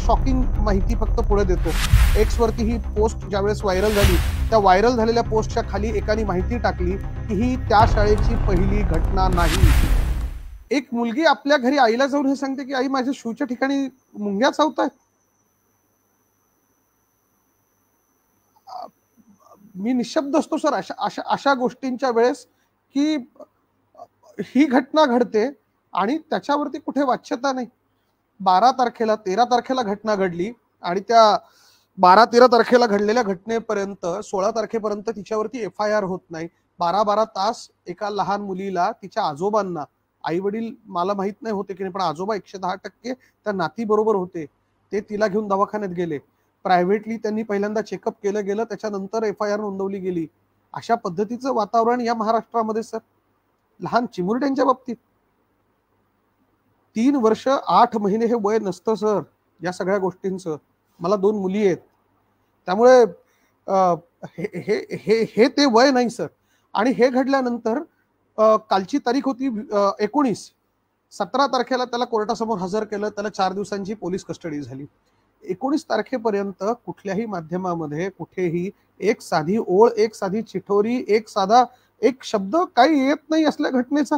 Shocking माहिती फक्त पुढे देतो. एक्स वरती ही पोस्ट ज्यावेळेस व्हायरल झाली, त्या व्हायरल झालेल्या पोस्टच्या खाली एकाने माहिती टाकली की ही त्या शाळेची पहिली घटना नाही. एक मुलगी आपल्या घरी आईला जाऊन हे सांगते की आई माझ्या शूच्या ठिकाणी मुंग्या चावतायत. मी निशब्द असतो सर अशा अशा अशा गोष्टींच्या वेळेस की ही घटना घडते आणि त्याच्यावरती कुठे वाच्यता नाही. 12 तारखेला 13 तारखेला घटना घडली आणि त्या 12-13 तारखेला घडलेल्या घटनेपर्यंत 16 तारखेपर्यंत तिच्यावरती FIR होत नाही. 12-12 तास एका लहान मुलीला तिच्या आजोबांना, आई वडील मला माहित नाही होते की नाही, पण आजोबा 110% त्या नाती बरोबर होते. ते तिला घेऊन दवाखान्यात गेले. प्रायव्हेटली त्यांनी पहिल्यांदा चेकअप केलं गेलं, त्याच्यानंतर FIR नोंदवली गेली. अशा पद्धतीचं वातावरण या महाराष्ट्रामध्ये सर लहान चिमुरड्यांच्या बाबतीत. 3 वर्ष 8 महिने हे वय नसतं सर या सगळ्या गोष्टींचं. मला 2 मुली आहेत, त्यामुळे हे ते वय नाही सर. आणि हे घडल्यानंतर कालची तारीख होती 19. 17 तारखेला त्याला कोर्टासमोर हजर केलं, त्याला 4 दिवसांची पोलीस कस्टडी झाली. 19 तारखेपर्यंत कुठल्याही माध्यमामध्ये कुठेही एक साधी ओळ, एक साधी चिठोरी, एक शब्द काही येत नाही असल्या घटनेचा.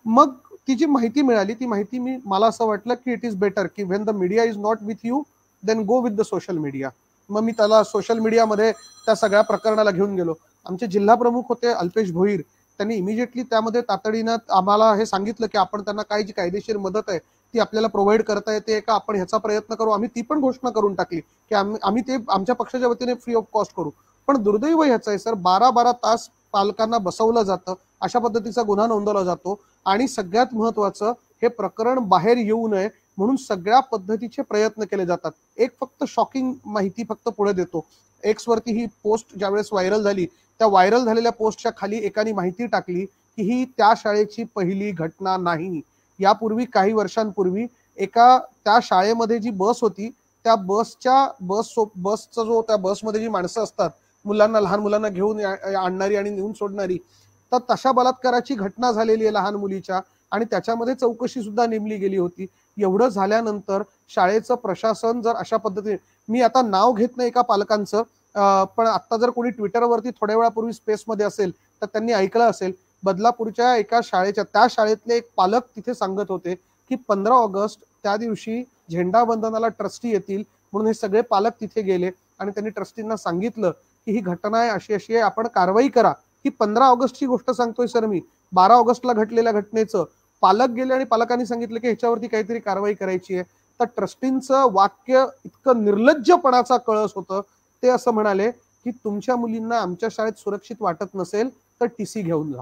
मग ती जी माहिती मिळाली, ती माहिती मला असं वाटलं की इट इज बेटर की when the media is not with you then go with the social media. मग मी त्याला सोशल मीडियामध्ये त्या सगळ्या प्रकरणाला घेऊन गेलो. आमचे जिल्हा प्रमुख होते अल्पेश भोईर, त्यांनी इमिजिएटली त्यामध्ये तातडीनं आम्हाला हे सांगितलं की आपण त्यांना काय जी कायदेशीर मदत आहे ती आपल्याला प्रोव्हाइड करता येते का, आपण ह्याचा प्रयत्न करू. आम्ही ती पण घोषणा करून टाकली की आम्ही ते आमच्या पक्षाच्या वतीने फ्री ऑफ कॉस्ट करू. पण दुर्दैव ह्याचं आहे सर, 12-12 तास पालकांना बसवलं जातं, अशा पद्धतीचा गुन्हा नोंदवला जातो आणि सगळ्यात महत्वाचं हे प्रकरण बाहेर येऊ नये म्हणून सगळ्या पद्धतीचे प्रयत्न केले जातात. एक फक्त शॉकिंग माहिती फक्त पुढे देतो. एक्स वरती ही पोस्ट ज्यावेळेस व्हायरल झाली, त्या व्हायरल झालेल्या पोस्टच्या खाली एकाने माहिती टाकली की ही त्या शाळेची पहिली घटना नाही. यापूर्वी काही वर्षांपूर्वी त्या शाळेमध्ये जी बस होती, त्या बसचा जो त्या बसमध्ये जी माणसं असतात, लहान मुलांना घेऊन आणणारी आणि नेऊन सोडणारी, तर तशा बलात्काराची घटना झालेली आहे लहान मुलीच्या आणि त्याच्यामध्ये चौकशी सुद्धा नेमली गेली होती. एवढं झाल्यानंतर शाळेचं प्रशासन जर अशा पद्धतीने, मी आता नाव घेत नाही एका पालकांचं, पण आता जर कोणी ट्विटरवरती थोड्या वेळापूर्वी स्पेसमध्ये असेल तर त्यांनी ऐकलं असेल, बदलापूरच्या एका त्या शाळेतले एक पालक तिथे सांगत होते की 15 ऑगस्ट त्या दिवशी झेंडावंदनाला ट्रस्टी येतील म्हणून हे सगळे पालक तिथे गेले आणि त्यांनी ट्रस्टींना सांगितलं की ही घटना आहे, अशी आहे, आपण कारवाई करा. ही 15 ऑगस्टची गोष्ट सांगतोय सर मी. 12 ऑगस्टला घडलेल्या घटनेचं पालक गेले आणि पालकांनी सांगितलं की ह्याच्यावरती काहीतरी कारवाई करायची आहे. तर ट्रस्टींचं वाक्य इतकं निर्लज्जपणाचा कळस होतं. ते असं म्हणाले की तुमच्या मुलींना आमच्या शाळेत सुरक्षित वाटत नसेल तर TC घेऊन जा.